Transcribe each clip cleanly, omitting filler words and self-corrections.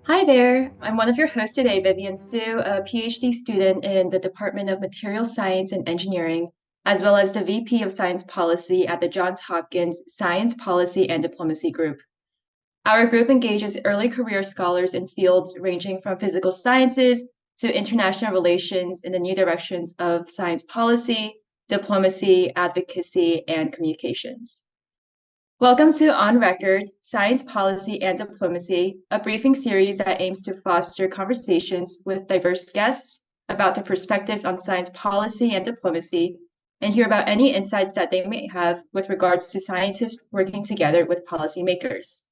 Hi there. I'm one of your hosts today, Vivian Su, a PhD student in the Department of Material Science and Engineering, as well as the VP of Science Policy at the Johns Hopkins Science Policy and Diplomacy Group. Our group engages early career scholars in fields ranging from physical sciences to international relations in the new directions of science policy, diplomacy, advocacy, and communications. Welcome to On Record, Science Policy and Diplomacy, a briefing series that aims to foster conversations with diverse guests about their perspectives on science policy and diplomacy, and hear about any insights that they may have with regards to scientists working together with policymakers.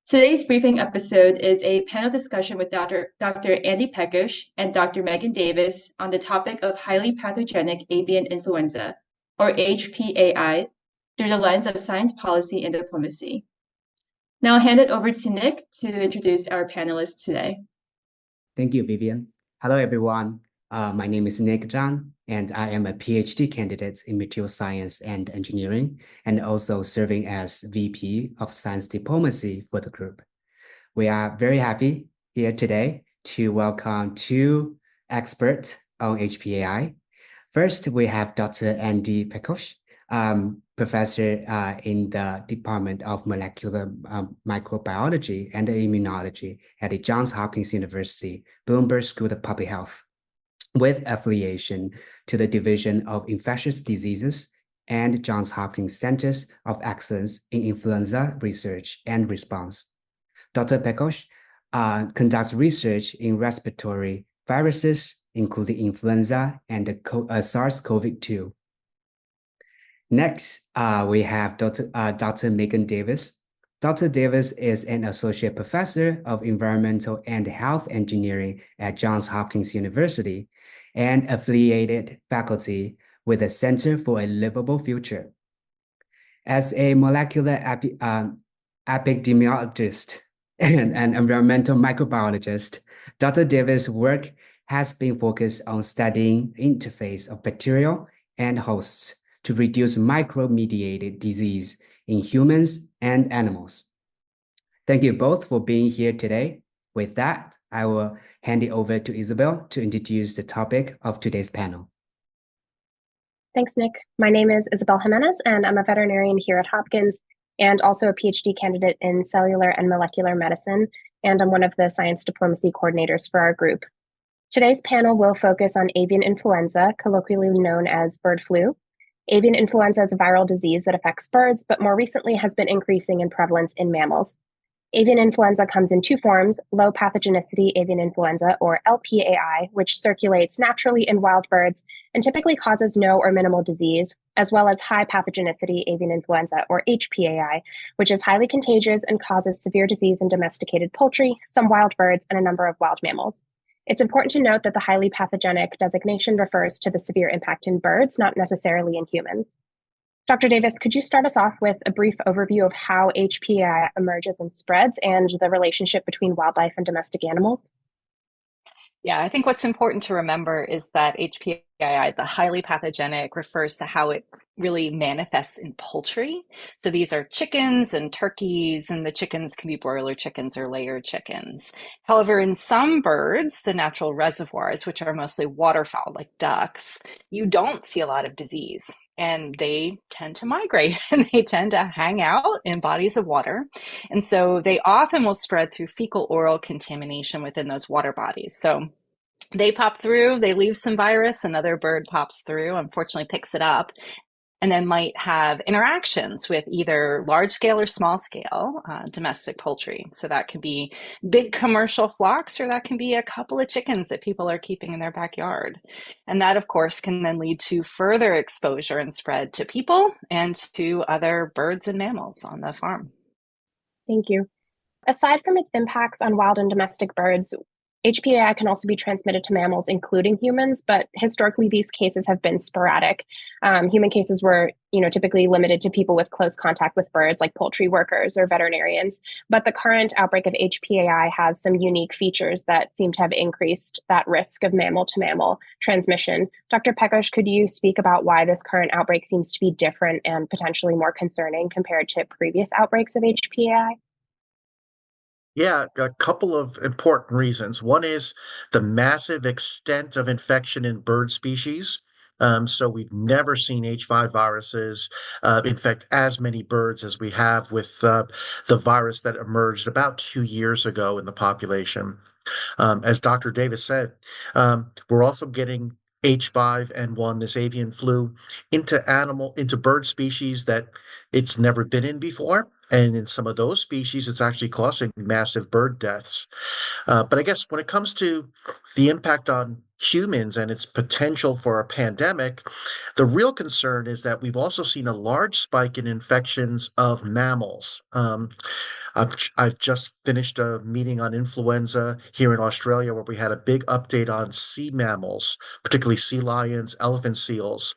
Today's briefing episode is a panel discussion with Dr. Andy Pekosz and Dr. Meghan Davis on the topic of highly pathogenic avian influenza, or HPAI, through the lens of science policy and diplomacy. Now I'll hand it over to Nick to introduce our panelists today. Thank you, Vivian. Hello, everyone. My name is Nick Zhang, and I am a PhD candidate in material science and engineering, and also serving as VP of Science Diplomacy for the group. We are very happy here today to welcome two experts on HPAI. First, we have Dr. Andy Pekosz, professor in the Department of Molecular Microbiology and Immunology at the Johns Hopkins University Bloomberg School of Public Health, with affiliation to the Division of Infectious Diseases and Johns Hopkins Centers of Excellence in Influenza Research and Response. Dr. Pekosz conducts research in respiratory viruses, including influenza and SARS-CoV-2. Next, we have Dr. Meghan Davis. Dr. Davis is an associate professor of environmental and health engineering at Johns Hopkins University and affiliated faculty with the Center for a Livable Future. As a molecular epidemiologist and an environmental microbiologist, Dr. Davis' work has been focused on studying the interface of bacteria and hosts to reduce micro-mediated disease in humans and animals. Thank you both for being here today. With that, I will hand it over to Isabel to introduce the topic of today's panel. Thanks, Nick. My name is Isabel Jimenez, and I'm a veterinarian here at Hopkins and also a PhD candidate in cellular and molecular medicine, and I'm one of the science diplomacy coordinators for our group. Today's panel will focus on avian influenza, colloquially known as bird flu. Avian influenza is a viral disease that affects birds, but more recently has been increasing in prevalence in mammals. Avian influenza comes in two forms: low pathogenicity avian influenza, or LPAI, which circulates naturally in wild birds and typically causes no or minimal disease, as well as high pathogenicity avian influenza, or HPAI, which is highly contagious and causes severe disease in domesticated poultry, some wild birds, and a number of wild mammals. It's important to note that the highly pathogenic designation refers to the severe impact in birds, not necessarily in humans. Dr. Davis, could you start us off with a brief overview of how HPAI emerges and spreads and the relationship between wildlife and domestic animals? Yeah, I think what's important to remember is that HPAI, the highly pathogenic, refers to how it really manifests in poultry. So these are chickens and turkeys, and the chickens can be broiler chickens or layer chickens. However, in some birds, the natural reservoirs, which are mostly waterfowl like ducks, you don't see a lot of disease. And they tend to migrate and they tend to hang out in bodies of water. And so they often will spread through fecal oral contamination within those water bodies. So they pop through, they leave some virus, another bird pops through, unfortunately picks it up, and then might have interactions with either large scale or small scale domestic poultry. So that can be big commercial flocks, or that can be a couple of chickens that people are keeping in their backyard. And that, of course, can then lead to further exposure and spread to people and to other birds and mammals on the farm. Thank you. Aside from its impacts on wild and domestic birds, HPAI can also be transmitted to mammals, including humans, but historically these cases have been sporadic. Human cases were, typically limited to people with close contact with birds, like poultry workers or veterinarians. But the current outbreak of HPAI has some unique features that seem to have increased that risk of mammal-to-mammal transmission. Dr. Pekosz, could you speak about why this current outbreak seems to be different and potentially more concerning compared to previous outbreaks of HPAI? Yeah, a couple of important reasons. One is the massive extent of infection in bird species. So we've never seen H5 viruses infect as many birds as we have with the virus that emerged about 2 years ago in the population. As Dr. Davis said, we're also getting H5N1, this avian flu, into bird species that it's never been in before. And in some of those species, it's actually causing massive bird deaths. But I guess when it comes to the impact on humans and its potential for a pandemic, the real concern is that we've also seen a large spike in infections of mammals. I've just finished a meeting on influenza here in Australia where we had a big update on sea mammals, particularly sea lions, elephant seals.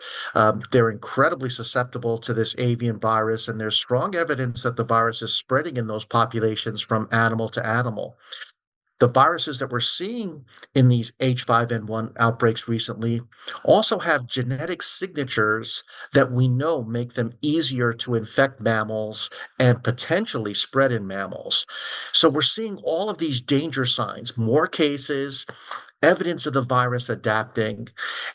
They're incredibly susceptible to this avian virus, and there's strong evidence that the virus is spreading in those populations from animal to animal. The viruses that we're seeing in these H5N1 outbreaks recently also have genetic signatures that we know make them easier to infect mammals and potentially spread in mammals. So we're seeing all of these danger signs, more cases, evidence of the virus adapting.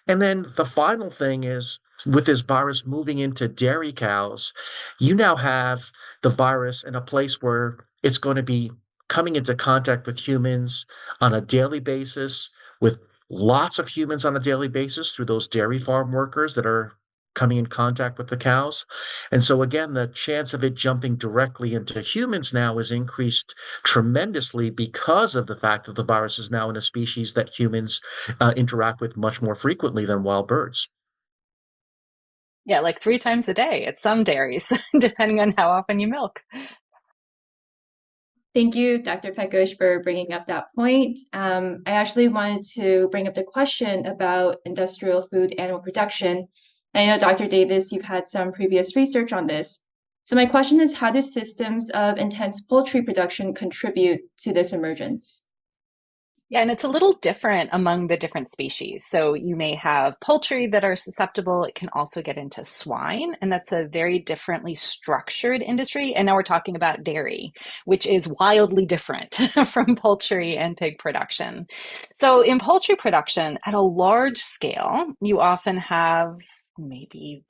And then the final thing is with this virus moving into dairy cows, you now have the virus in a place where it's going to be coming into contact with humans on a daily basis, with lots of humans on a daily basis through those dairy farm workers that are coming in contact with the cows. And so, again, the chance of it jumping directly into humans now is increased tremendously because of the fact that the virus is now in a species that humans interact with much more frequently than wild birds. Yeah, like 3 times a day at some dairies, depending on how often you milk. Thank you, Dr. Pekosz, for bringing up that point. I actually wanted to bring up the question about industrial food animal production. I know, Dr. Davis, you've had some previous research on this. So my question is, how do systems of intense poultry production contribute to this emergence? Yeah, and it's a little different among the different species. So you may have poultry that are susceptible. It can also get into swine, and that's a very differently structured industry. And now we're talking about dairy, which is wildly different from poultry and pig production. So in poultry production, at a large scale, you often have maybe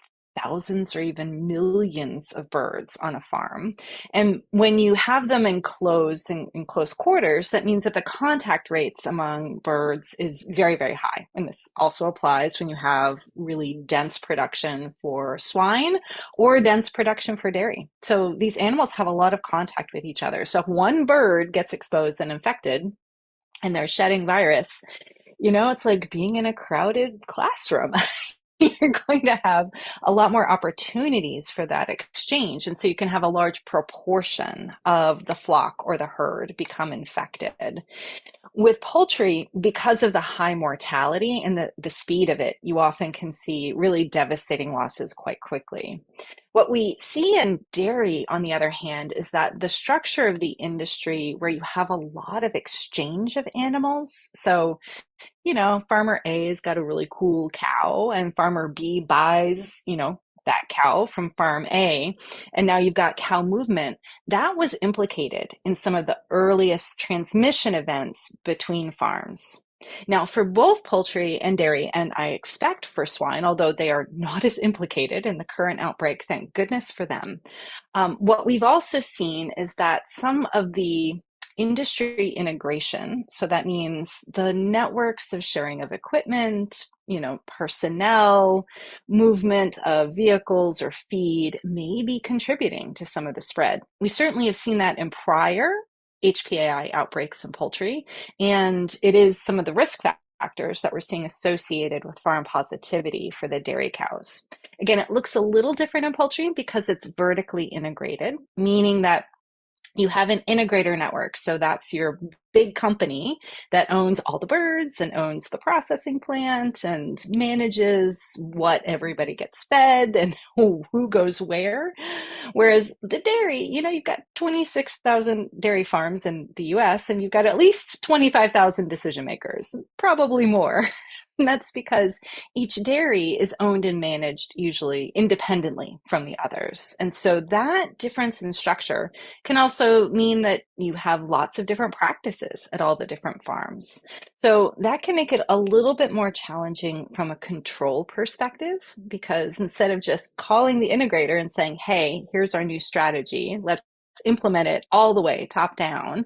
thousands or even millions of birds on a farm. And when you have them in close quarters, that means that the contact rates among birds is very, very high. And this also applies when you have really dense production for swine or dense production for dairy. So these animals have a lot of contact with each other. So if one bird gets exposed and infected and they're shedding virus, it's like being in a crowded classroom. You're going to have a lot more opportunities for that exchange. And so you can have a large proportion of the flock or the herd become infected. With poultry, because of the high mortality and the speed of it, you often can see really devastating losses quite quickly. What we see in dairy, on the other hand, is that the structure of the industry where you have a lot of exchange of animals. So farmer A has got a really cool cow and farmer B buys, that cow from farm A, and now you've got cow movement. That was implicated in some of the earliest transmission events between farms. Now, for both poultry and dairy, and I expect for swine, although they are not as implicated in the current outbreak, thank goodness for them, what we've also seen is that some of the industry integration, so that means the networks of sharing of equipment, personnel, movement of vehicles or feed may be contributing to some of the spread. We certainly have seen that in prior HPAI outbreaks in poultry, and it is some of the risk factors that we're seeing associated with farm positivity for the dairy cows. Again, it looks a little different in poultry because it's vertically integrated, meaning that you have an integrator network. So that's your big company that owns all the birds and owns the processing plant and manages what everybody gets fed and who goes where. Whereas the dairy, you've got 26,000 dairy farms in the US and you've got at least 25,000 decision makers, probably more. And that's because each dairy is owned and managed usually independently from the others. And so that difference in structure can also mean that you have lots of different practices at all the different farms. So that can make it a little bit more challenging from a control perspective, because instead of just calling the integrator and saying, hey, here's our new strategy, let's implement it all the way top down,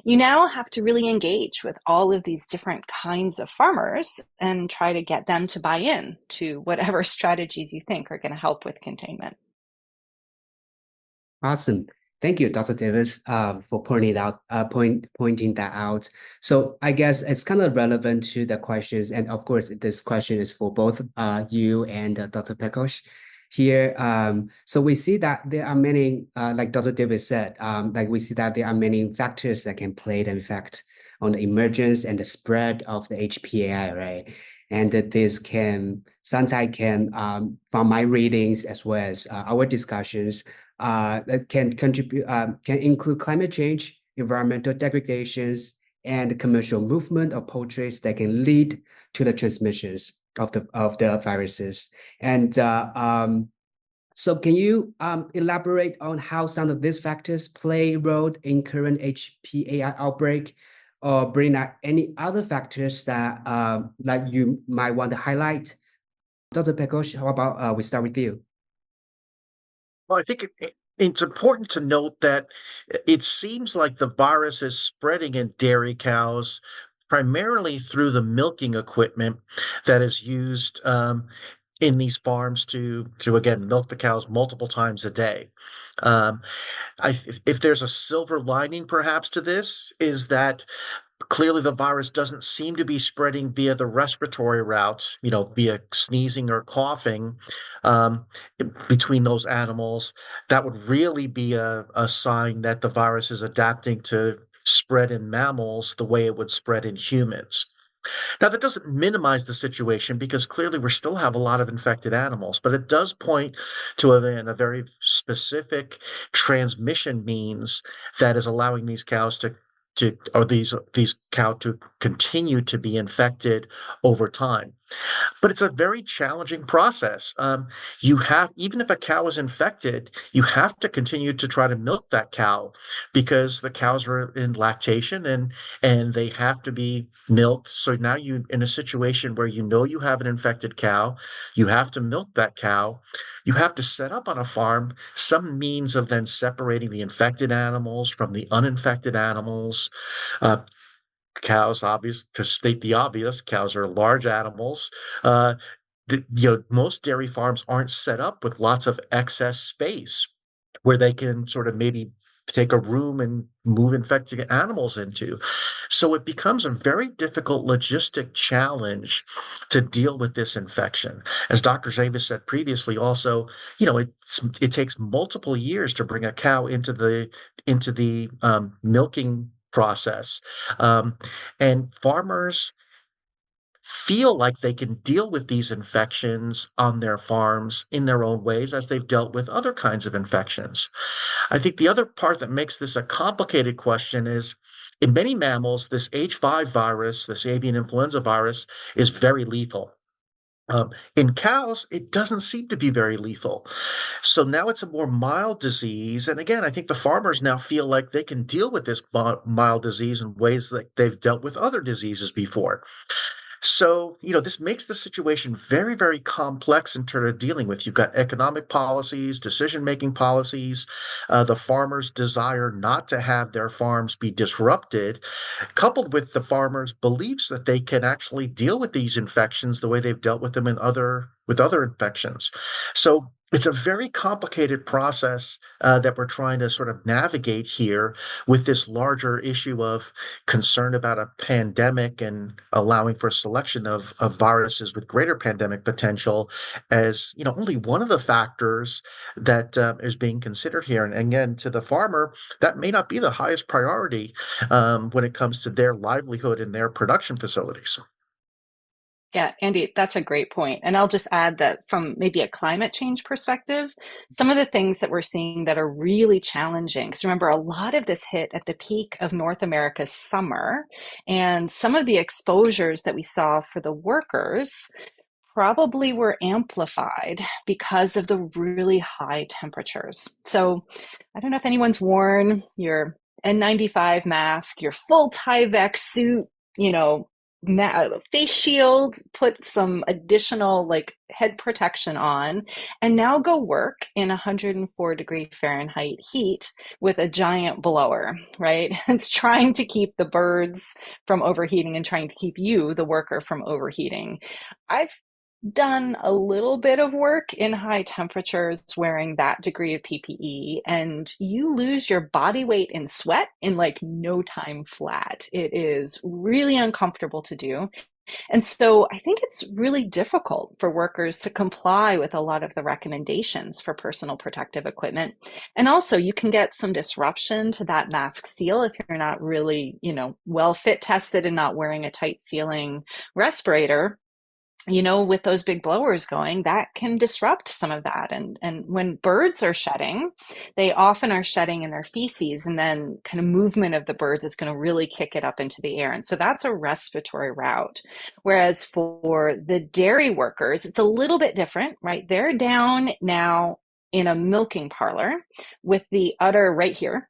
you now have to really engage with all of these different kinds of farmers and try to get them to buy in to whatever strategies you think are going to help with containment. Awesome. Thank you, Dr. Davis, for pointing that out. So I guess it's kind of relevant to the questions, and of course, this question is for both you and Dr. Pekosz here. So we see that there are many, like Dr. Davis said, like we see that there are many factors that can play an effect on the emergence and the spread of the HPAI, right? And that this can sometimes from my readings as well as our discussions, that can contribute, can include climate change, environmental degradations, and commercial movement of poultry that can lead to the transmissions of the viruses. And so can you elaborate on how some of these factors play a role in current HPAI outbreak, or bring out any other factors that that you might want to highlight? Dr. Pekosz, how about we start with you? Well, I think it's important to note that it seems like the virus is spreading in dairy cows primarily through the milking equipment that is used in these farms to again milk the cows multiple times a day. Um, if there's a silver lining perhaps to this, is that clearly the virus doesn't seem to be spreading via the respiratory routes, via sneezing or coughing um, between those animals. That would really be a sign that the virus is adapting to spread in mammals the way it would spread in humans. Now, that doesn't minimize the situation because clearly we still have a lot of infected animals, but it does point to a very specific transmission means that is allowing these cows or these cow to continue to be infected over time. But it's a very challenging process. You have, even if a cow is infected, you have to continue to try to milk that cow because the cows are in lactation and they have to be milked. So now you in a situation where you have an infected cow, you have to milk that cow. You have to set up on a farm some means of then separating the infected animals from the uninfected animals. Uh, Cows, obvious to state the obvious, cows are large animals. Uh, most dairy farms aren't set up with lots of excess space where they can sort of maybe take a room and move infected animals into. So it becomes a very difficult logistic challenge to deal with this infection. As Dr. Davis said previously, also, it takes multiple years to bring a cow into the milking process, and farmers feel like they can deal with these infections on their farms in their own ways as they've dealt with other kinds of infections. I think the other part that makes this a complicated question is in many mammals, this H5 virus, this avian influenza virus, is very lethal. In cows, it doesn't seem to be very lethal. So now it's a more mild disease. And again, I think the farmers now feel like they can deal with this mild disease in ways that they've dealt with other diseases before. So, this makes the situation very, very complex in terms of dealing with. You've got economic policies, decision-making policies, the farmers' desire not to have their farms be disrupted, coupled with the farmers' beliefs that they can actually deal with these infections the way they've dealt with them with other infections. So it's a very complicated process that we're trying to sort of navigate here with this larger issue of concern about a pandemic and allowing for selection of viruses with greater pandemic potential as only one of the factors that is being considered here. And again, to the farmer, that may not be the highest priority when it comes to their livelihood and their production facilities. Yeah, Andy, that's a great point. And I'll just add that from maybe a climate change perspective, some of the things that we're seeing that are really challenging, because remember, a lot of this hit at the peak of North America's summer, and some of the exposures that we saw for the workers probably were amplified because of the really high temperatures. So I don't know if anyone's worn your N95 mask, your full Tyvek suit, you know, face shield, put some additional like head protection on, and now go work in 104 degree Fahrenheit heat with a giant blower, right? It's trying to keep the birds from overheating and trying to keep you, the worker, from overheating. I've done a little bit of work in high temperatures wearing that degree of PPE, and you lose your body weight in sweat in like no time flat. It is really uncomfortable to do. And so I think it's really difficult for workers to comply with a lot of the recommendations for personal protective equipment. And also you can get some disruption to that mask seal if you're not really, well fit tested and not wearing a tight sealing respirator. With those big blowers going, that can disrupt some of that. And when birds are shedding, they often are shedding in their feces, and then kind of movement of the birds is going to really kick it up into the air. And so that's a respiratory route. Whereas for the dairy workers, it's a little bit different, right? They're down now in a milking parlor with the udder right here.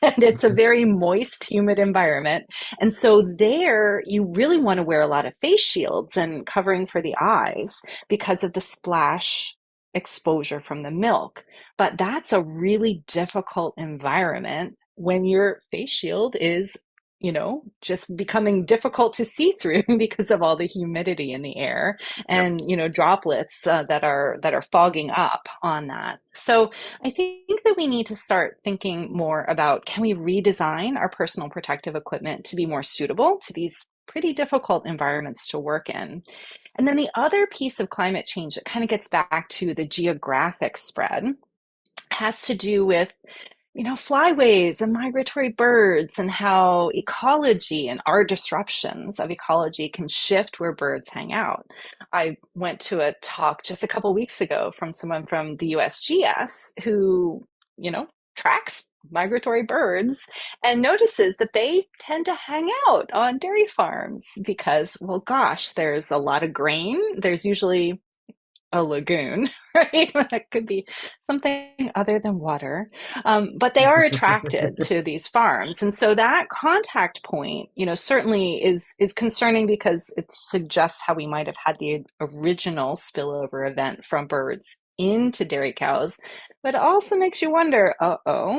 And it's a very moist, humid environment. And so there, you really want to wear a lot of face shields and covering for the eyes because of the splash exposure from the milk. But that's a really difficult environment when your face shield is just becoming difficult to see through because of all the humidity in the air and, droplets that are fogging up on that. So I think that we need to start thinking more about, can we redesign our personal protective equipment to be more suitable to these pretty difficult environments to work in? And then the other piece of climate change that kind of gets back to the geographic spread has to do with flyways and migratory birds, and how ecology and our disruptions of ecology can shift where birds hang out. I went to a talk just a couple weeks ago from someone from the USGS who, tracks migratory birds and notices that they tend to hang out on dairy farms because, well, gosh, there's a lot of grain. There's usually a lagoon, right? That could be something other than water. But they are attracted to these farms. And so that contact point, certainly is concerning because it suggests how we might have had the original spillover event from birds into dairy cows, but also makes you wonder,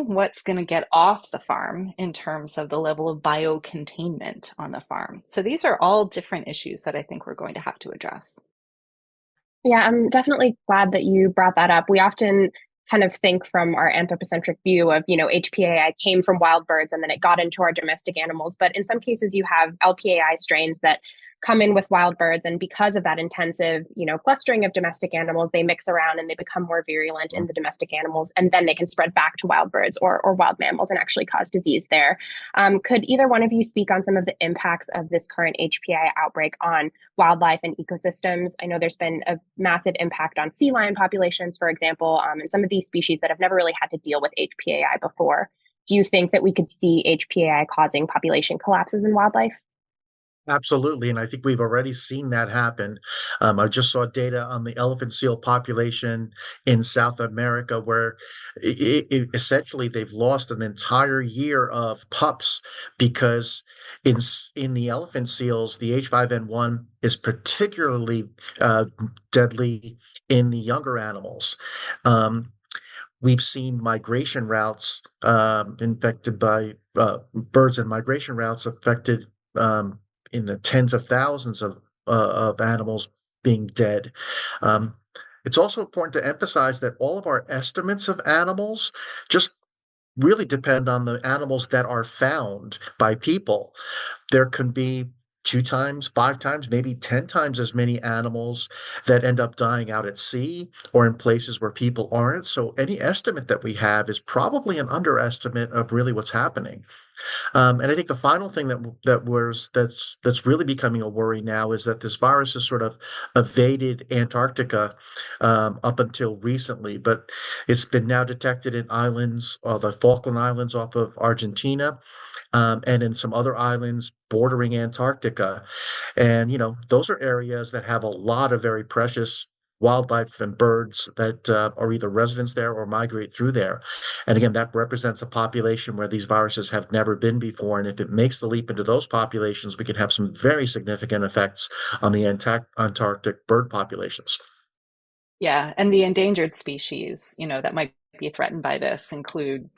what's going to get off the farm in terms of the level of biocontainment on the farm? So these are all different issues that I think we're going to have to address. Yeah, I'm definitely glad that you brought that up. We often kind of think from our anthropocentric view of, HPAI came from wild birds and then it got into our domestic animals. But in some cases, you have LPAI strains that come in with wild birds. And because of that intensive, clustering of domestic animals, they mix around and they become more virulent in the domestic animals. And then they can spread back to wild birds or wild mammals and actually cause disease there. Could either one of you speak on some of the impacts of this current HPAI outbreak on wildlife and ecosystems? I know there's been a massive impact on sea lion populations, for example, and some of these species that have never really had to deal with HPAI before. Do you think that we could see HPAI causing population collapses in wildlife? Absolutely, and I think we've already seen that happen. I just saw data on the elephant seal population in South America, where essentially they've lost an entire year of pups because in the elephant seals, the H5N1 is particularly deadly in the younger animals. We've seen migration routes infected by birds, and migration routes affected in the tens of thousands of animals being dead. It's also important to emphasize that all of our estimates of animals just really depend on the animals that are found by people. There can be 2 times, 5 times, maybe 10 times as many animals that end up dying out at sea or in places where people aren't. So any estimate that we have is probably an underestimate of really what's happening. And I think the final thing that's really becoming a worry now is that this virus has sort of evaded Antarctica up until recently, but it's been now detected in islands, the Falkland Islands off of Argentina, and in some other islands bordering Antarctica. And, those are areas that have a lot of very precious wildlife and birds that are either residents there or migrate through there. And again, that represents a population where these viruses have never been before. And if it makes the leap into those populations, we can have some very significant effects on the Antarctic bird populations. Yeah, and the endangered species, that might be threatened by this include,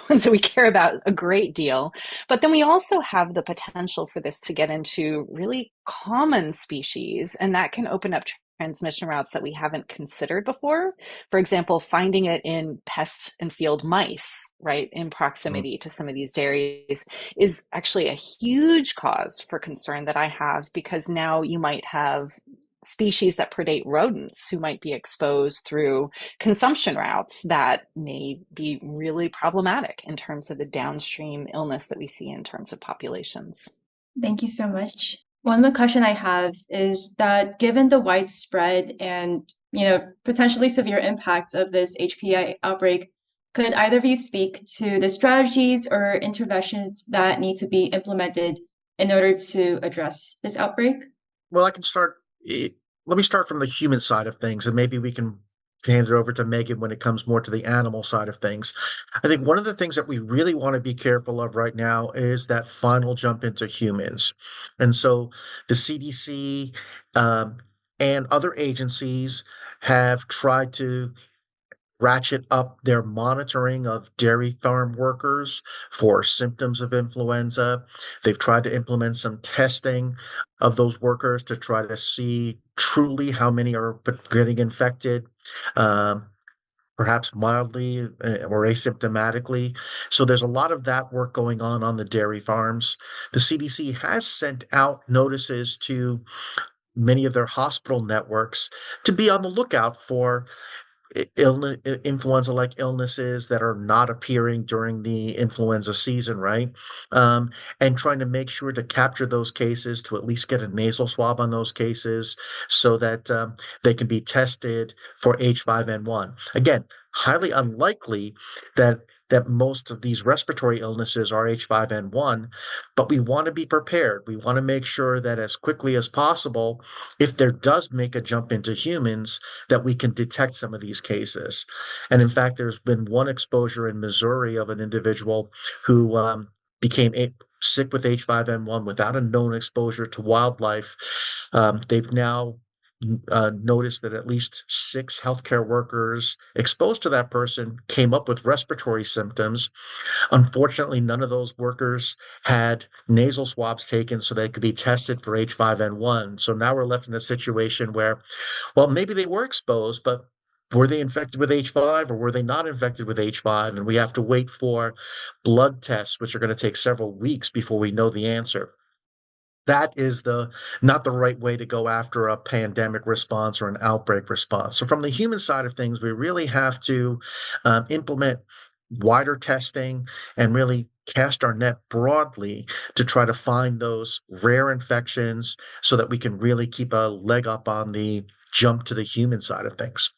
ones that we care about a great deal. But then we also have the potential for this to get into really common species, and that can open up transmission routes that we haven't considered before. For example, finding it in pest and field mice, right, in proximity to some of these dairies is actually a huge cause for concern that I have, because now you might have species that predate rodents who might be exposed through consumption routes that may be really problematic in terms of the downstream illness that we see in terms of populations. Thank you so much. One more question I have is that given the widespread and potentially severe impact of this HPAI outbreak, could either of you speak to the strategies or interventions that need to be implemented in order to address this outbreak? Well, I can start. Let me start from the human side of things, and maybe we can hand it over to Megan when it comes more to the animal side of things. I think one of the things that we really want to be careful of right now is that final jump into humans. And so the CDC and other agencies have tried to ratchet up their monitoring of dairy farm workers for symptoms of influenza. They've tried to implement some testing of those workers to try to see truly how many are getting infected, um, perhaps mildly or asymptomatically. So there's a lot of that work going on the dairy farms. The CDC has sent out notices to many of their hospital networks to be on the lookout for influenza-like illnesses that are not appearing during the influenza season, right? And trying to make sure to capture those cases, to at least get a nasal swab on those cases so that they can be tested for H5N1. Again, highly unlikely that most of these respiratory illnesses are H5N1, but we want to be prepared. We want to make sure that as quickly as possible, if there does make a jump into humans, that we can detect some of these cases. And in fact, there's been one exposure in Missouri of an individual who became sick with H5N1 without a known exposure to wildlife. They've now noticed that at least 6 healthcare workers exposed to that person came up with respiratory symptoms. Unfortunately, none of those workers had nasal swabs taken so they could be tested for H5N1. So now we're left in a situation where, well, maybe they were exposed, but were they infected with H5 or were they not infected with H5? And we have to wait for blood tests, which are going to take several weeks before we know the answer. That is not the right way to go after a pandemic response or an outbreak response. So from the human side of things, we really have to implement wider testing and really cast our net broadly to try to find those rare infections so that we can really keep a leg up on the jump to the human side of things.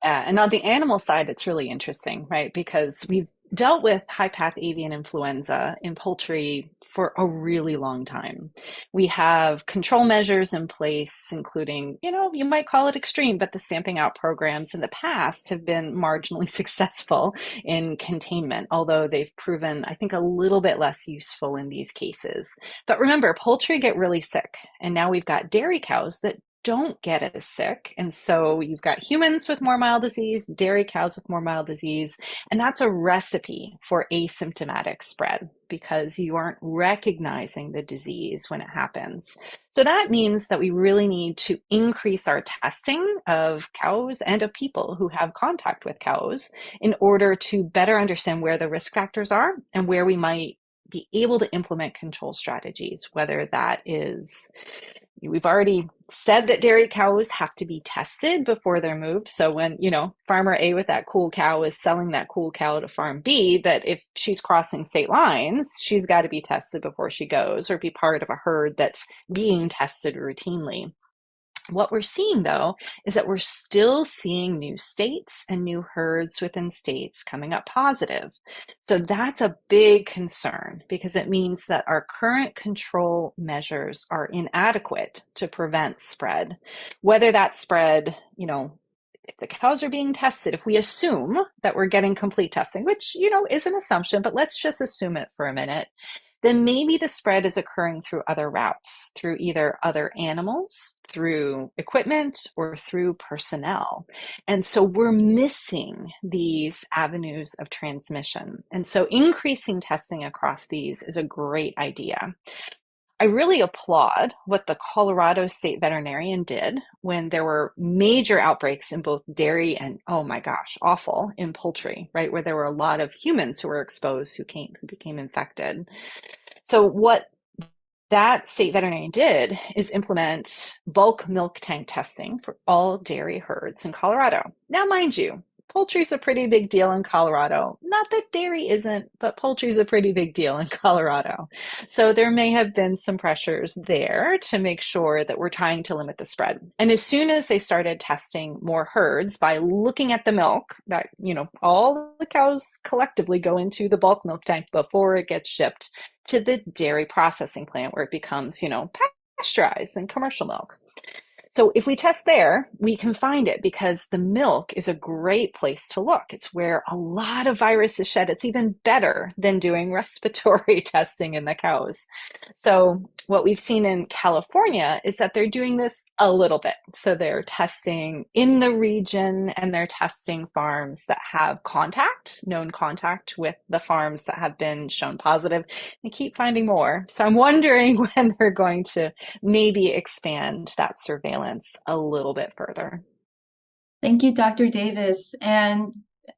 And on the animal side, it's really interesting, right? Because we've dealt with high path avian influenza in poultry for a really long time. We have control measures in place, including, you might call it extreme, but the stamping out programs in the past have been marginally successful in containment, although they've proven, I think, a little bit less useful in these cases. But remember, poultry get really sick, and now we've got dairy cows that don't get as sick. And so you've got humans with more mild disease, dairy cows with more mild disease, and that's a recipe for asymptomatic spread because you aren't recognizing the disease when it happens. So that means that we really need to increase our testing of cows and of people who have contact with cows in order to better understand where the risk factors are and where we might be able to implement control strategies, whether that is we've already said that dairy cows have to be tested before they're moved. So when, farmer A with that cool cow is selling that cool cow to farm B, that if she's crossing state lines, she's got to be tested before she goes or be part of a herd that's being tested routinely. What we're seeing, though, is that we're still seeing new states and new herds within states coming up positive. So that's a big concern because it means that our current control measures are inadequate to prevent spread. Whether that spread, if the cows are being tested, if we assume that we're getting complete testing, which, is an assumption, but let's just assume it for a minute, then maybe the spread is occurring through other routes, through either other animals, through equipment, or through personnel. And so we're missing these avenues of transmission. And so increasing testing across these is a great idea. I really applaud what the Colorado state veterinarian did when there were major outbreaks in both dairy and, oh my gosh, awful, in poultry, right? Where there were a lot of humans who were exposed who became infected. So what that state veterinarian did is implement bulk milk tank testing for all dairy herds in Colorado. Now, mind you, poultry's a pretty big deal in Colorado. Not that dairy isn't, but poultry's a pretty big deal in Colorado. So there may have been some pressures there to make sure that we're trying to limit the spread. And as soon as they started testing more herds by looking at the milk, that, all the cows collectively go into the bulk milk tank before it gets shipped to the dairy processing plant where it becomes, pasteurized and commercial milk. So if we test there, we can find it because the milk is a great place to look. It's where a lot of virus is shed. It's even better than doing respiratory testing in the cows. So what we've seen in California is that they're doing this a little bit. So they're testing in the region and they're testing farms that have known contact with the farms that have been shown positive. They keep finding more. So I'm wondering when they're going to maybe expand that surveillance a little bit further. Thank you, Dr. Davis. And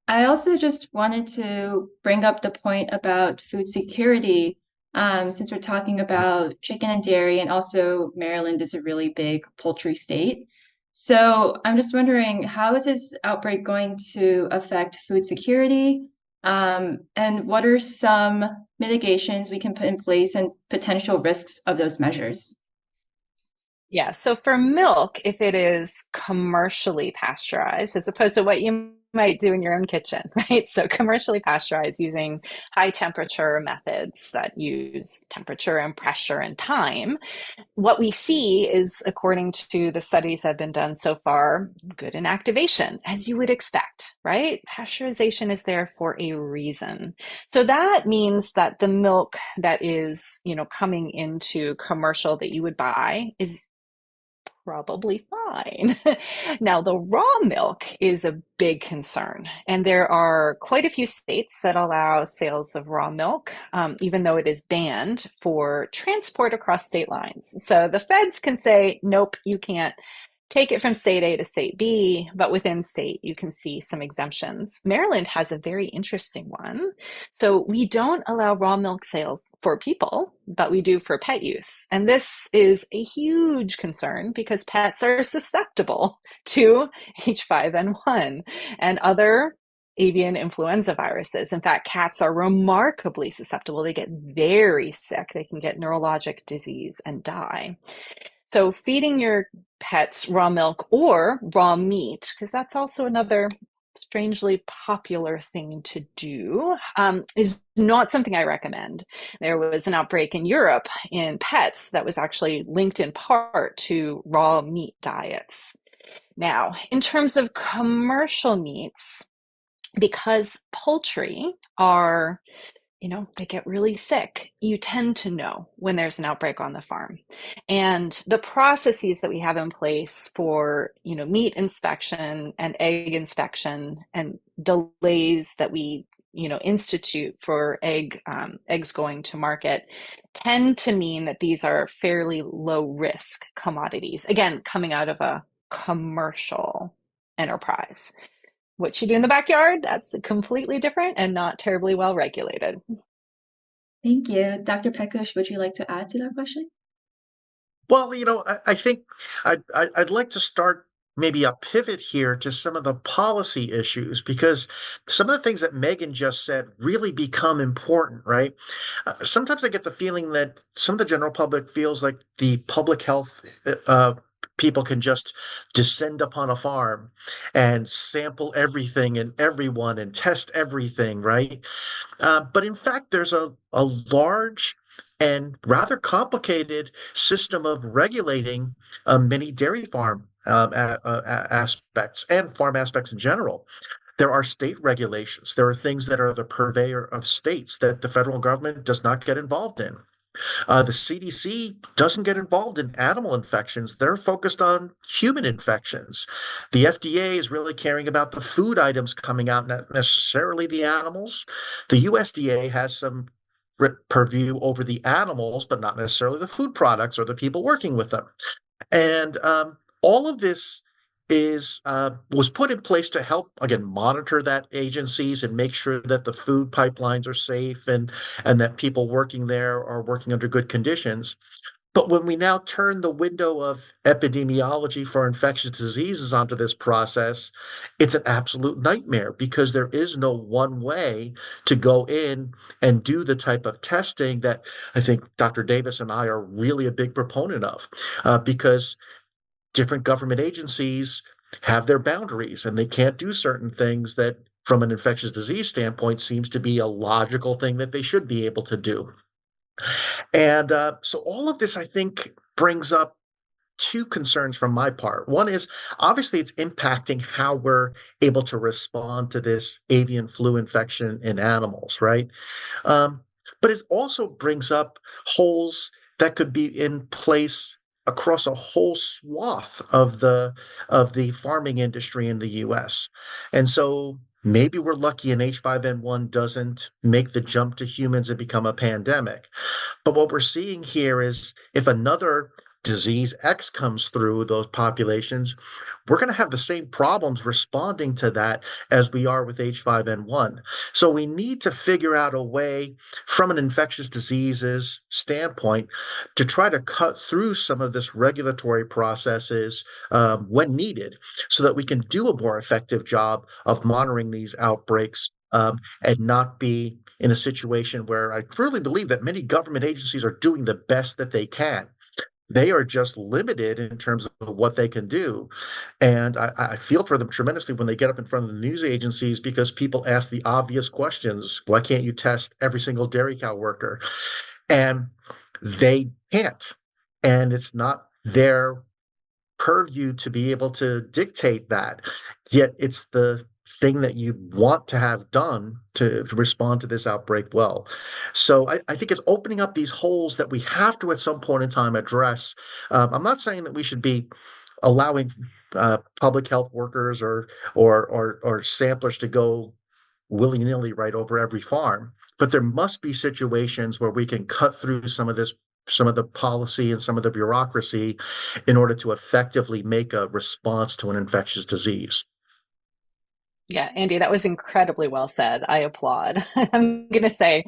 I also just wanted to bring up the point about food security, since we're talking about chicken and dairy, and also Maryland is a really big poultry state. So I'm just wondering, how is this outbreak going to affect food security? And what are some mitigations we can put in place and potential risks of those measures? Yeah, so for milk, if it is commercially pasteurized, as opposed to what you might do in your own kitchen, right? So commercially pasteurized using high temperature methods that use temperature and pressure and time, what we see is, according to the studies that have been done so far, good inactivation, as you would expect, right? Pasteurization is there for a reason. So that means that the milk that is, coming into commercial that you would buy is probably fine. Now, the raw milk is a big concern, and there are quite a few states that allow sales of raw milk, even though it is banned for transport across state lines. So the feds can say, nope, you can't take it from state A to state B, but within state, you can see some exemptions. Maryland has a very interesting one. So we don't allow raw milk sales for people, but we do for pet use. And this is a huge concern because pets are susceptible to H5N1 and other avian influenza viruses. In fact, cats are remarkably susceptible. They get very sick. They can get neurologic disease and die. So feeding your pets raw milk or raw meat, because that's also another strangely popular thing to do, is not something I recommend. There was an outbreak in Europe in pets that was actually linked in part to raw meat diets. Now, in terms of commercial meats, because poultry are they get really sick, you tend to know when there's an outbreak on the farm. And the processes that we have in place for, meat inspection and egg inspection and delays that we, institute for eggs going to market tend to mean that these are fairly low risk commodities. Again, coming out of a commercial enterprise. What you do in the backyard, that's completely different and not terribly well regulated. Thank you. Dr. Pekosz, would you like to add to that question? Well, I think I'd like to start maybe a pivot here to some of the policy issues because some of the things that Megan just said really become important, right? Sometimes I get the feeling that some of the general public feels like the public health people can just descend upon a farm and sample everything and everyone and test everything, right? But in fact, there's a large and rather complicated system of regulating many dairy farm aspects and farm aspects in general. There are state regulations. There are things that are the purveyor of states that the federal government does not get involved in. The CDC doesn't get involved in animal infections. They're focused on human infections. The FDA is really caring about the food items coming out, not necessarily the animals. The USDA has some purview over the animals, but not necessarily the food products or the people working with them. And all of this is was put in place to help again monitor that agencies and make sure that the food pipelines are safe and that people working there are working under good conditions. But when we now turn the window of epidemiology for infectious diseases onto this process, it's an absolute nightmare because there is no one way to go in and do the type of testing that I think Dr. Davis and I are really a big proponent of, because different government agencies have their boundaries and they can't do certain things that from an infectious disease standpoint seems to be a logical thing that they should be able to do. And so all of this, I think, brings up two concerns from my part. One is obviously it's impacting how we're able to respond to this avian flu infection in animals, right? Um, but it also brings up holes that could be in place across a whole swath of the farming industry in the US. And so maybe we're lucky and H5N1 doesn't make the jump to humans and become a pandemic. But what we're seeing here is if another disease X comes through those populations, we're going to have the same problems responding to that as we are with H5N1. So we need to figure out a way from an infectious diseases standpoint to try to cut through some of this regulatory processes when needed so that we can do a more effective job of monitoring these outbreaks and not be in a situation where I truly believe that many government agencies are doing the best that they can. They are just limited in terms of what they can do. And I feel for them tremendously when they get up in front of the news agencies because people ask the obvious questions. Why can't you test every single dairy cow worker? And they can't. And it's not their purview to be able to dictate that. Yet it's the thing that you want to have done to respond to this outbreak well. So I think it's opening up these holes that we have to at some point in time address. I'm not saying that we should be allowing public health workers or samplers to go willy-nilly right over every farm. But there must be situations where we can cut through some of the policy and some of the bureaucracy in order to effectively make a response to an infectious disease. Yeah, Andy, that was incredibly well said. I applaud. I'm going to say,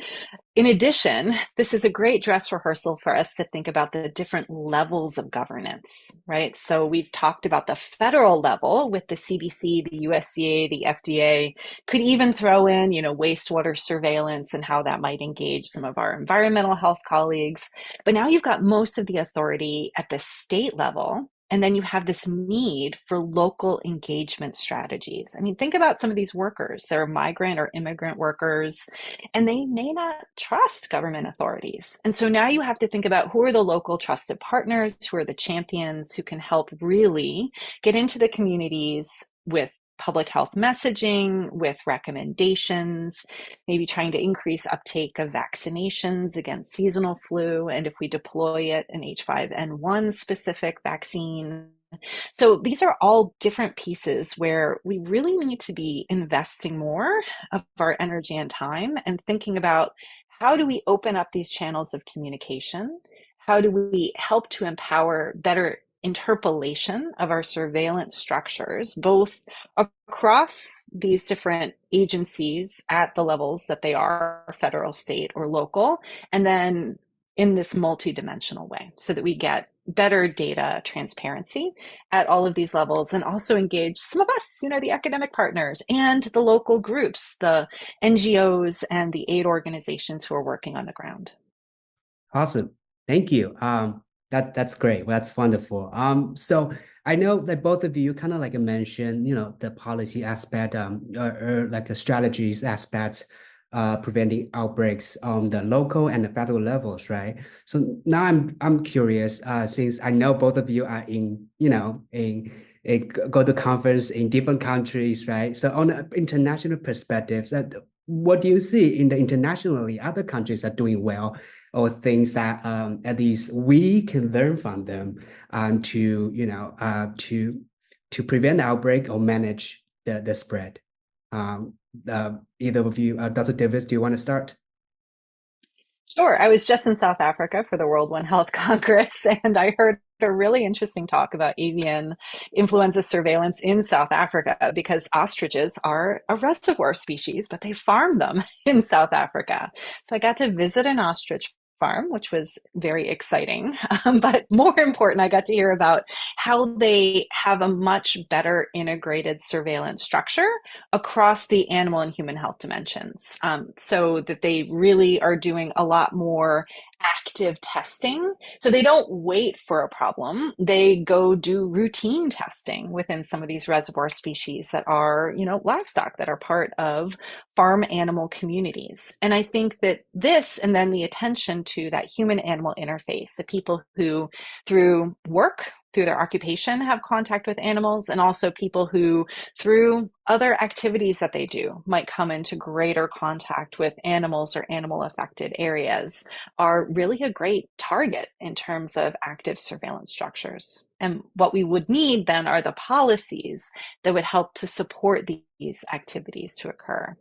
in addition, this is a great dress rehearsal for us to think about the different levels of governance, right? So we've talked about the federal level with the CDC, the USDA, the FDA, could even throw in, wastewater surveillance and how that might engage some of our environmental health colleagues. But now you've got most of the authority at the state level. And then you have this need for local engagement strategies. I mean, think about some of these workers. They're migrant or immigrant workers, and they may not trust government authorities. And so now you have to think about who are the local trusted partners, who are the champions who can help really get into the communities with public health messaging, with recommendations, maybe trying to increase uptake of vaccinations against seasonal flu, and if we deploy it, an H5N1 specific vaccine. So these are all different pieces where we really need to be investing more of our energy and time and thinking about how do we open up these channels of communication? How do we help to empower better interpolation of our surveillance structures, both across these different agencies at the levels that they are, federal, state, or local, and then in this multidimensional way so that we get better data transparency at all of these levels, and also engage some of us, the academic partners and the local groups, the NGOs and the aid organizations who are working on the ground. Awesome. Thank you. That's great. Well, that's wonderful. So I know that both of you kind of like mentioned, the policy aspect, or like a strategies aspect, preventing outbreaks on the local and the federal levels, right? So now I'm curious, since I know both of you are go to conference in different countries, right? So on an international perspective, that what do you see in the internationally other countries are doing well, or things that at least we can learn from them to prevent the outbreak or manage the spread? Either of you, Dr. Davis, do you want to start? Sure. I was just in South Africa for the World One Health Congress, and I heard a really interesting talk about avian influenza surveillance in South Africa, because ostriches are a reservoir species, but they farm them in South Africa. So I got to visit an ostrich farm, which was very exciting. But more important, I got to hear about how they have a much better integrated surveillance structure across the animal and human health dimensions, so that they really are doing a lot more active testing. So they don't wait for a problem. They go do routine testing within some of these reservoir species that are, livestock that are part of farm animal communities. And I think that this, and then the attention to that human animal interface, the people who through work, through their occupation, have contact with animals, and also people who through other activities that they do might come into greater contact with animals or animal affected areas, are really a great target in terms of active surveillance structures. And what we would need then are the policies that would help to support these activities to occur.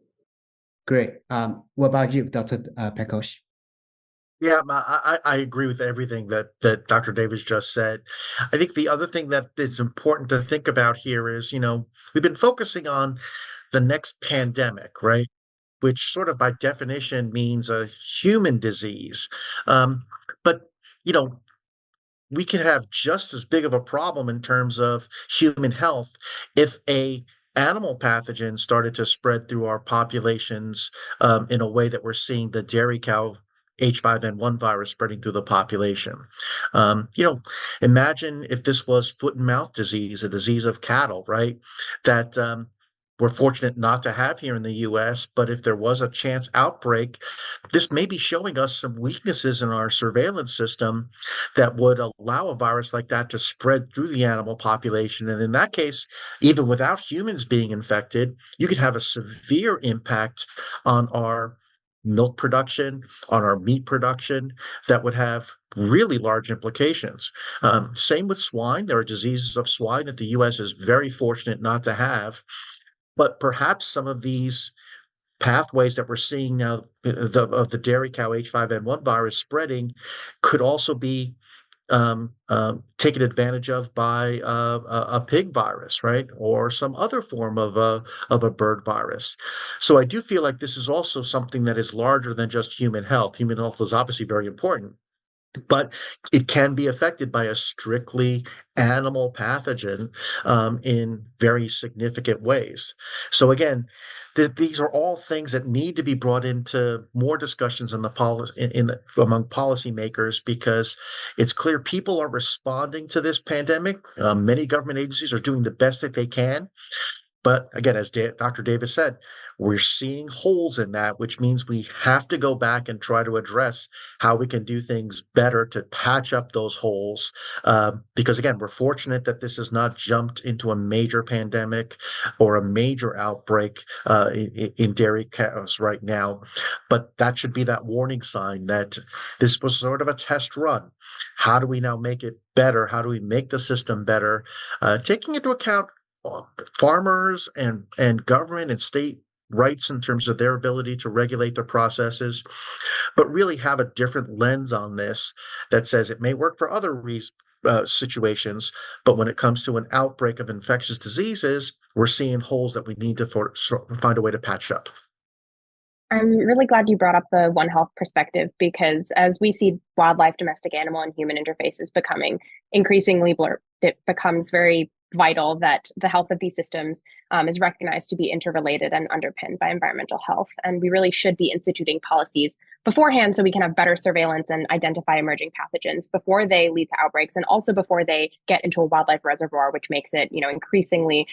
Great. What about you, Dr. Pekosz? Yeah, I agree with everything that Dr. Davis just said. I think the other thing that is important to think about here is, we've been focusing on the next pandemic, right? Which sort of by definition means a human disease. But, you know, we can have just as big of a problem in terms of human health if a animal pathogen started to spread through our populations in a way that we're seeing the dairy cow H5N1 virus spreading through the population. Imagine if this was foot and mouth disease, a disease of cattle, right? That we're fortunate not to have here in the US, but if there was a chance outbreak, this may be showing us some weaknesses in our surveillance system that would allow a virus like that to spread through the animal population. And in that case, even without humans being infected, you could have a severe impact on our milk production, on our meat production, that would have really large implications. Same with swine. There are diseases of swine that the US is very fortunate not to have. But perhaps some of these pathways that we're seeing now of the dairy cow H5N1 virus spreading could also be taken advantage of by a pig virus, right, or some other form of a bird virus. So I do feel like this is also something that is larger than just human health. Human health is obviously very important, but it can be affected by a strictly animal pathogen in very significant ways. So again, these are all things that need to be brought into more discussions in the among policymakers, because it's clear people are responding to this pandemic. Many government agencies are doing the best that they can. But again, as Dr. Davis said, we're seeing holes in that, which means we have to go back and try to address how we can do things better to patch up those holes. Because again, we're fortunate that this has not jumped into a major pandemic or a major outbreak in dairy cows right now. But that should be that warning sign that this was sort of a test run. How do we now make it better? How do we make the system better? Taking into account farmers and government and state rights in terms of their ability to regulate their processes, but really have a different lens on this that says it may work for other situations, but when it comes to an outbreak of infectious diseases, we're seeing holes that we need to find a way to patch up. I'm really glad you brought up the One Health perspective because as we see wildlife, domestic animal, and human interfaces becoming increasingly blurred, it becomes very vital that the health of these systems is recognized to be interrelated and underpinned by environmental health. And we really should be instituting policies beforehand so we can have better surveillance and identify emerging pathogens before they lead to outbreaks and also before they get into a wildlife reservoir, which makes it, increasingly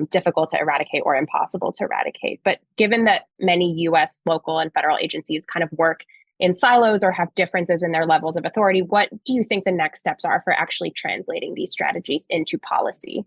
difficult to eradicate or impossible to eradicate. But given that many US, local, and federal agencies kind of work in silos or have differences in their levels of authority, what do you think the next steps are for actually translating these strategies into policy?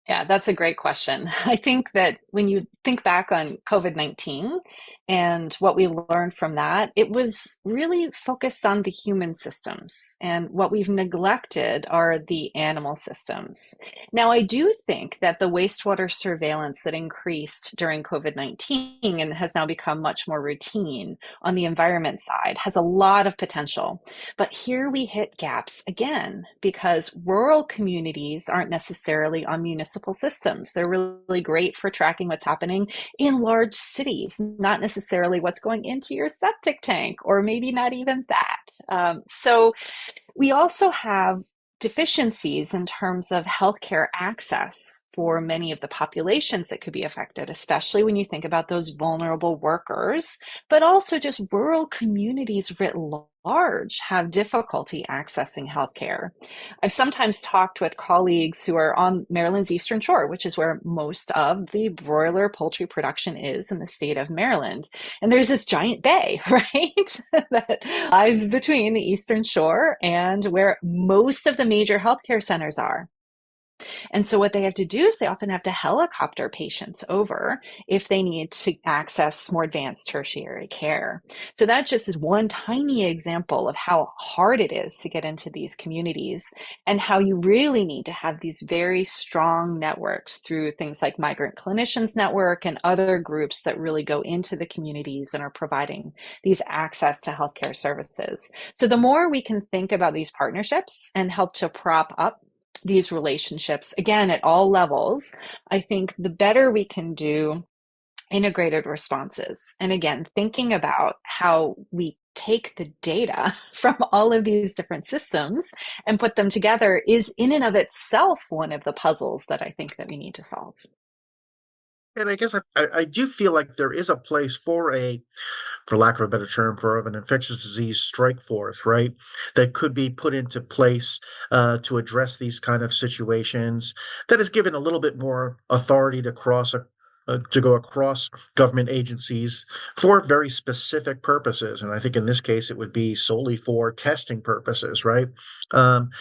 Yeah, that's a great question. I think that when you think back on COVID-19 and what we learned from that, it was really focused on the human systems. And what we've neglected are the animal systems. Now, I do think that the wastewater surveillance that increased during COVID-19 and has now become much more routine on the environment side has a lot of potential. But here we hit gaps again because rural communities aren't necessarily on municipal systems. They're really great for tracking what's happening in large cities, not necessarily what's going into your septic tank, or maybe not even that. So we also have deficiencies in terms of healthcare access for many of the populations that could be affected, especially when you think about those vulnerable workers, but also just rural communities writ large have difficulty accessing healthcare. I've sometimes talked with colleagues who are on Maryland's Eastern Shore, which is where most of the broiler poultry production is in the state of Maryland. And there's this giant bay, right, that lies between the Eastern Shore and where most of the major healthcare centers are. And so what they have to do is they often have to helicopter patients over if they need to access more advanced tertiary care. So that just is one tiny example of how hard it is to get into these communities and how you really need to have these very strong networks through things like Migrant Clinicians Network and other groups that really go into the communities and are providing these access to healthcare services. So the more we can think about these partnerships and help to prop up these relationships, again, at all levels, I think the better we can do integrated responses. And again, thinking about how we take the data from all of these different systems and put them together is in and of itself one of the puzzles that I think that we need to solve. And I guess I do feel like there is a place for lack of a better term, for an infectious disease strike force, right? That could be put into place to address these kind of situations. That is given a little bit more authority to go across government agencies for very specific purposes. And I think in this case, it would be solely for testing purposes, right? Um,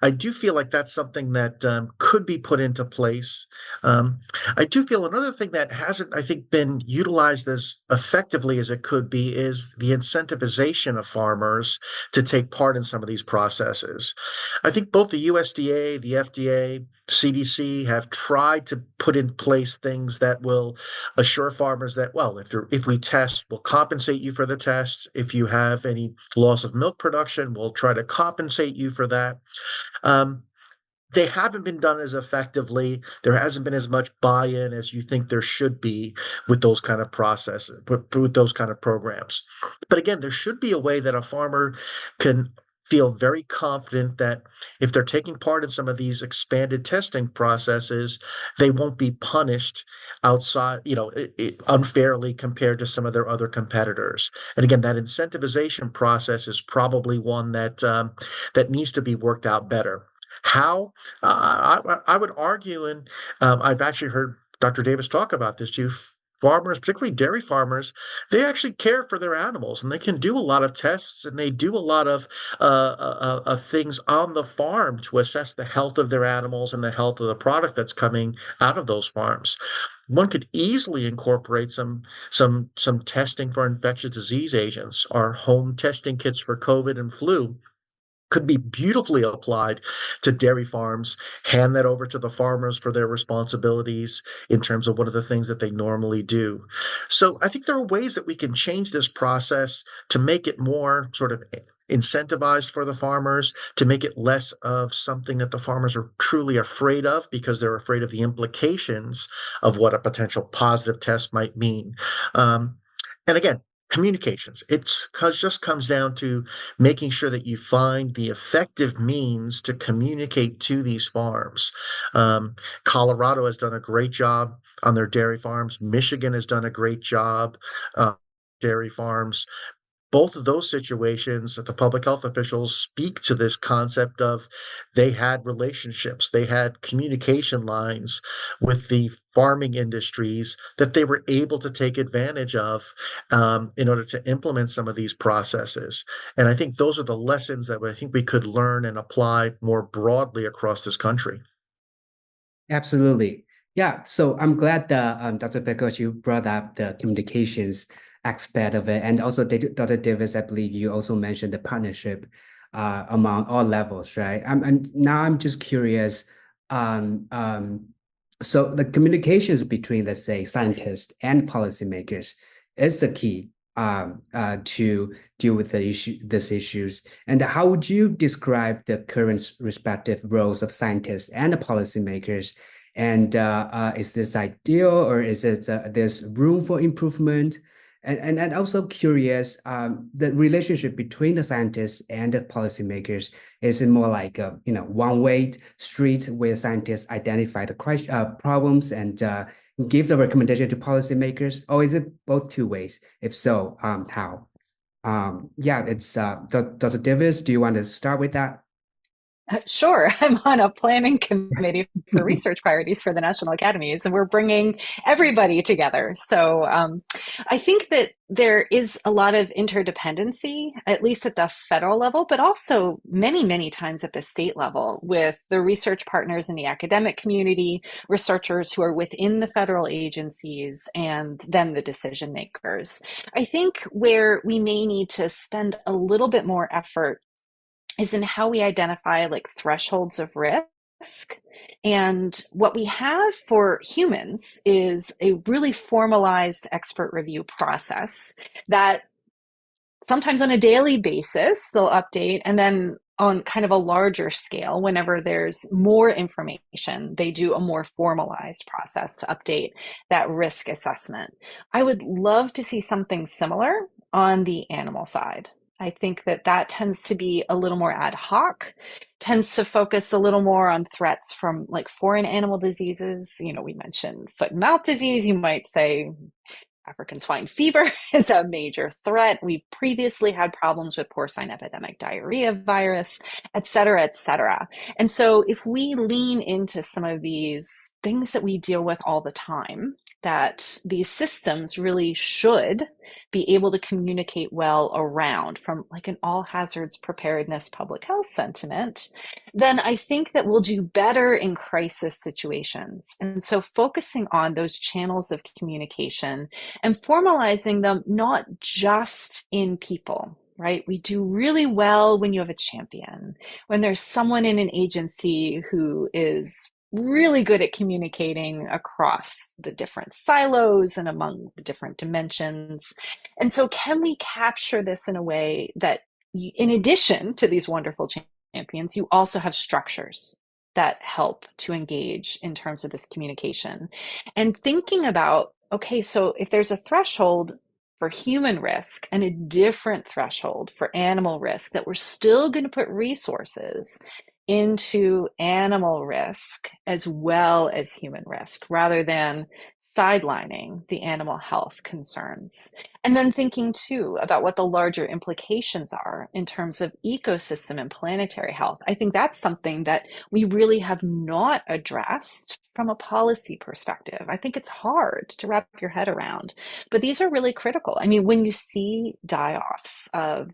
I do feel like that's something that could be put into place. I do feel another thing that hasn't, I think, been utilized as effectively as it could be is the incentivization of farmers to take part in some of these processes. I think both the USDA, the FDA, CDC have tried to put in place things that will assure farmers that, well, if we test, we'll compensate you for the test. If you have any loss of milk production, we'll try to compensate you for that. Um, they haven't been done as effectively. There hasn't been as much buy-in as you think there should be with those kind of processes, with those kind of programs. But again, there should be a way that a farmer can feel very confident that if they're taking part in some of these expanded testing processes, they won't be punished outside, unfairly compared to some of their other competitors. And again, that incentivization process is probably one that needs to be worked out better. How? I would argue, and I've actually heard Dr. Davis talk about this too. Farmers, particularly dairy farmers, they actually care for their animals, and they can do a lot of tests, and they do a lot of things on the farm to assess the health of their animals and the health of the product that's coming out of those farms. One could easily incorporate some testing for infectious disease agents, or home testing kits for COVID and flu could be beautifully applied to dairy farms, hand that over to the farmers for their responsibilities in terms of what are the things that they normally do. So I think there are ways that we can change this process to make it more sort of incentivized for the farmers, to make it less of something that the farmers are truly afraid of because they're afraid of the implications of what a potential positive test might mean. And again, communications. It's just comes down to making sure that you find the effective means to communicate to these farms. Colorado has done a great job on their dairy farms. Michigan has done a great job. Dairy farms, both of those situations, the public health officials speak to this concept of they had relationships, they had communication lines with the farming industries that they were able to take advantage of in order to implement some of these processes. And I think those are the lessons that I think we could learn and apply more broadly across this country. Absolutely. Yeah. So I'm glad that Dr. Pekosz, you brought up the communications aspect of it. And also, Dr. Davis, I believe you also mentioned the partnership among all levels, right? Now I'm just curious. Um, um, so the communications between, let's say, scientists and policymakers is the key to deal with these issues. And how would you describe the current respective roles of scientists and the policymakers? And is this ideal, or is it there's room for improvement? And also curious, the relationship between the scientists and the policymakers, is it more like a one-way street where scientists identify the problems and give the recommendation to policymakers, or is it both two ways? If so, how? Yeah, it's Dr. Davis. Do you want to start with that? Sure. I'm on a planning committee for research priorities for the National Academies, and we're bringing everybody together. So I think that there is a lot of interdependency, at least at the federal level, but also many, many times at the state level with the research partners in the academic community, researchers who are within the federal agencies, and then the decision makers. I think where we may need to spend a little bit more effort is in how we identify like thresholds of risk. And what we have for humans is a really formalized expert review process that sometimes on a daily basis they'll update, and then on kind of a larger scale, whenever there's more information, they do a more formalized process to update that risk assessment. I would love to see something similar on the animal side. I think that that tends to be a little more ad hoc, tends to focus a little more on threats from like foreign animal diseases. We mentioned foot and mouth disease. You might say African swine fever is a major threat. We've previously had problems with porcine epidemic diarrhea virus, et cetera, et cetera. And so if we lean into some of these things that we deal with all the time, that these systems really should be able to communicate well around from like an all hazards preparedness public health sentiment, then I think that we'll do better in crisis situations. And so focusing on those channels of communication and formalizing them, not just in people, right? We do really well when you have a champion, when there's someone in an agency who is really good at communicating across the different silos and among the different dimensions. And so can we capture this in a way that, in addition to these wonderful champions, you also have structures that help to engage in terms of this communication? And thinking about, okay, so if there's a threshold for human risk and a different threshold for animal risk, that we're still going to put resources into animal risk as well as human risk, rather than sidelining the animal health concerns. And then thinking too about what the larger implications are in terms of ecosystem and planetary health. I think that's something that we really have not addressed from a policy perspective. I think it's hard to wrap your head around, but these are really critical. I mean, when you see die-offs of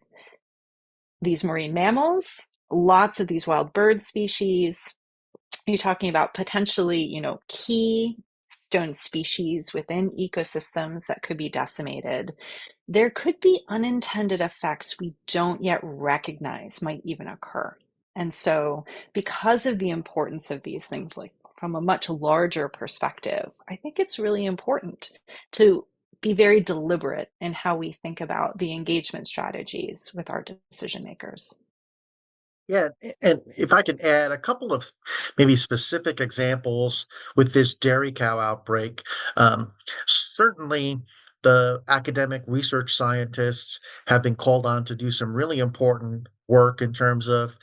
these marine mammals, lots of these wild bird species, you're talking about potentially, keystone species within ecosystems that could be decimated. There could be unintended effects we don't yet recognize might even occur. And so because of the importance of these things, like from a much larger perspective, I think it's really important to be very deliberate in how we think about the engagement strategies with our decision makers. Yeah, and if I can add a couple of maybe specific examples with this dairy cow outbreak, certainly the academic research scientists have been called on to do some really important work in terms of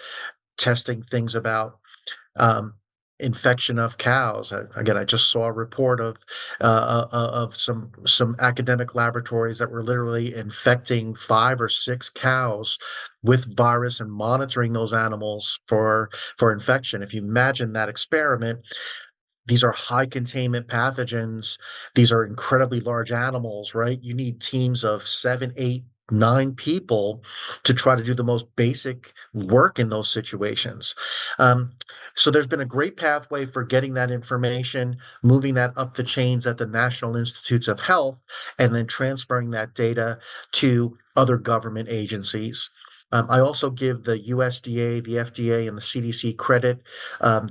testing things about um, infection of cows. Again, I just saw a report of some academic laboratories that were literally infecting 5 or 6 cows with virus and monitoring those animals for infection. If you imagine that experiment, these are high containment pathogens. These are incredibly large animals, right? You need teams of 7, 8, 9 people to try to do the most basic work in those situations. Um, so there's been a great pathway for getting that information, moving that up the chains at the National Institutes of Health, and then transferring that data to other government agencies. I also give the USDA, the FDA, and the CDC credit.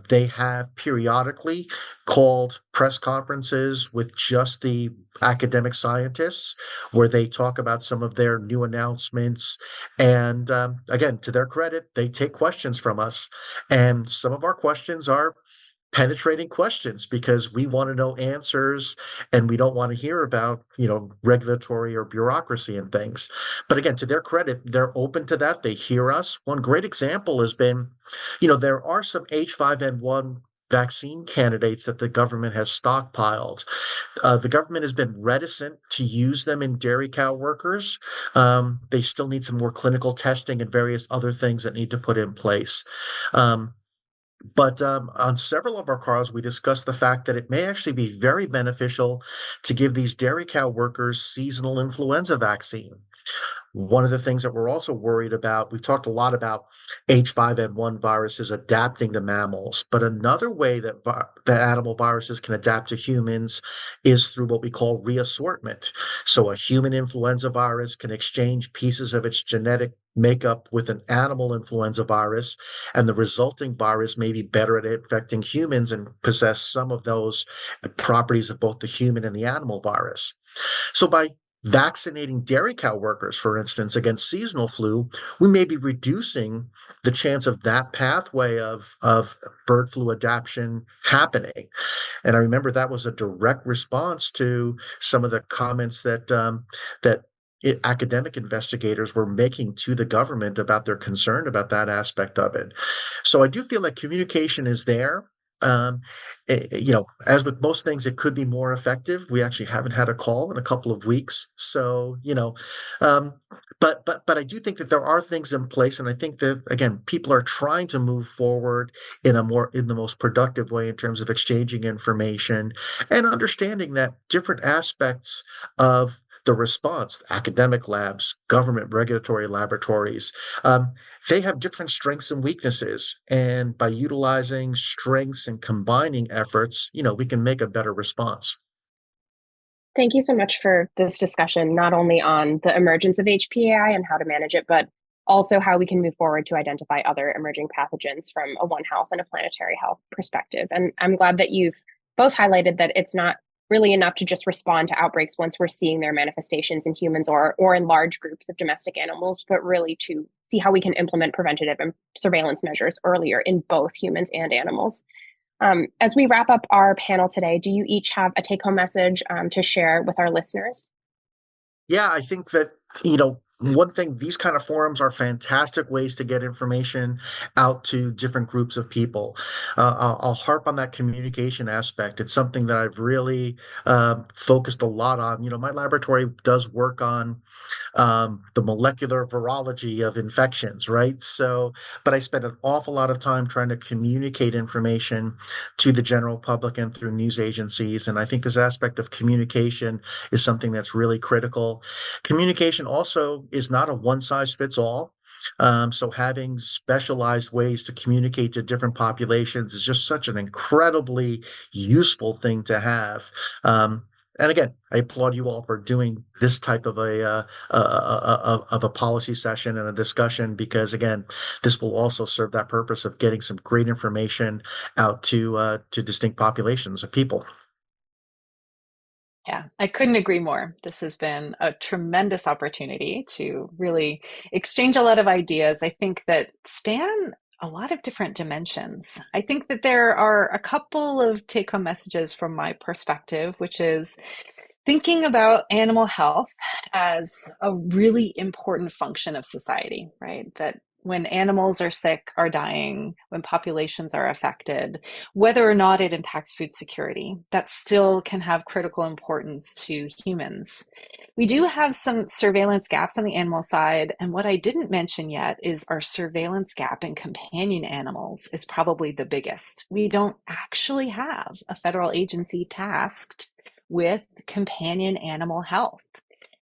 They have periodically called press conferences with just the academic scientists where they talk about some of their new announcements. And again, to their credit, they take questions from us. And some of our questions are penetrating questions because we want to know answers and we don't want to hear about, regulatory or bureaucracy and things. But again, to their credit, they're open to that. They hear us. One great example has been, there are some H5N1 vaccine candidates that the government has stockpiled. The government has been reticent to use them in dairy cow workers. They still need some more clinical testing and various other things that need to put in place. But on several of our calls, we discussed the fact that it may actually be very beneficial to give these dairy cow workers seasonal influenza vaccine. One of the things that we're also worried about, we've talked a lot about H5N1 viruses adapting to mammals, but another way that animal viruses can adapt to humans is through what we call reassortment. So a human influenza virus can exchange pieces of its genetic makeup with an animal influenza virus, and the resulting virus may be better at infecting humans and possess some of those properties of both the human and the animal virus. So by vaccinating dairy cow workers, for instance, against seasonal flu, we may be reducing the chance of that pathway of bird flu adaptation happening. And I remember that was a direct response to some of the comments that academic investigators were making to the government about their concern about that aspect of it. So I do feel like communication is there. Um, as with most things, it could be more effective. We actually haven't had a call in a couple of weeks, so um, but I do think that there are things in place, and I think that again, people are trying to move forward in the most productive way in terms of exchanging information and understanding that different aspects of the response, academic labs, government regulatory laboratories, they have different strengths and weaknesses. And by utilizing strengths and combining efforts, we can make a better response. Thank you so much for this discussion, not only on the emergence of HPAI and how to manage it, but also how we can move forward to identify other emerging pathogens from a One Health and a planetary health perspective. And I'm glad that you've both highlighted that it's not really enough to just respond to outbreaks once we're seeing their manifestations in humans or in large groups of domestic animals, but really to see how we can implement preventative and surveillance measures earlier in both humans and animals. As we wrap up our panel today, do you each have a take-home message to share with our listeners? Yeah, I think that, one thing, these kind of forums are fantastic ways to get information out to different groups of people. I'll harp on that communication aspect. It's something that I've really focused a lot on. My laboratory does work on the molecular virology of infections, right? So, but I spend an awful lot of time trying to communicate information to the general public and through news agencies. And I think this aspect of communication is something that's really critical. Communication also is not a one size fits all. So having specialized ways to communicate to different populations is just such an incredibly useful thing to have. And again, I applaud you all for doing this type of a policy session and a discussion because, again, this will also serve that purpose of getting some great information out to distinct populations of people. Yeah, I couldn't agree more. This has been a tremendous opportunity to really exchange a lot of ideas. I think that span a lot of different dimensions. I think that there are a couple of take-home messages from my perspective, which is thinking about animal health as a really important function of society, right? That when animals are sick, are dying, when populations are affected, whether or not it impacts food security, that still can have critical importance to humans. We do have some surveillance gaps on the animal side, and what I didn't mention yet is our surveillance gap in companion animals is probably the biggest. We don't actually have a federal agency tasked with companion animal health.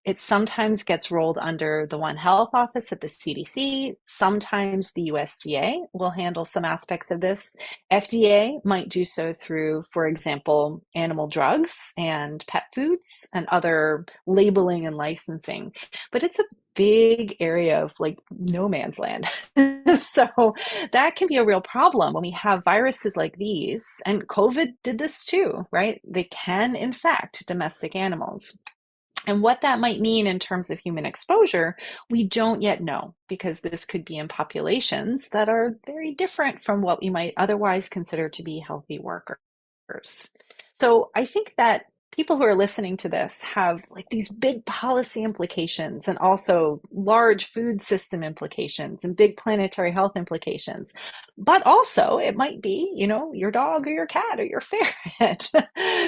It sometimes gets rolled under the One Health Office at the CDC. Sometimes the USDA will handle some aspects of this. FDA might do so through, for example, animal drugs and pet foods and other labeling and licensing. But it's a big area of like no man's land. So that can be a real problem when we have viruses like these, and COVID did this too, right? They can infect domestic animals. And what that might mean in terms of human exposure, we don't yet know, because this could be in populations that are very different from what we might otherwise consider to be healthy workers. So I think that people who are listening to this have like these big policy implications and also large food system implications and big planetary health implications. But also it might be, you know, your dog or your cat or your ferret.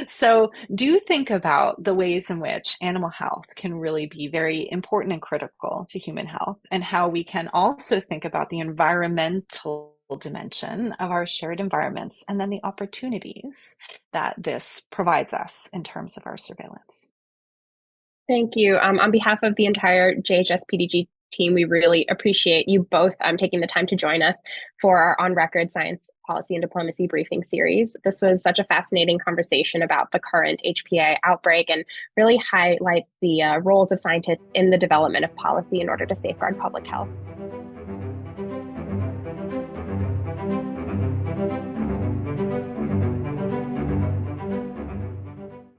So do think about the ways in which animal health can really be very important and critical to human health, and how we can also think about the environmental dimension of our shared environments, and then the opportunities that this provides us in terms of our surveillance. Thank you. On behalf of the entire JHSPDG team, we really appreciate you both taking the time to join us for our on-record science policy and diplomacy briefing series. This was such a fascinating conversation about the current HPAI outbreak, and really highlights the roles of scientists in the development of policy in order to safeguard public health.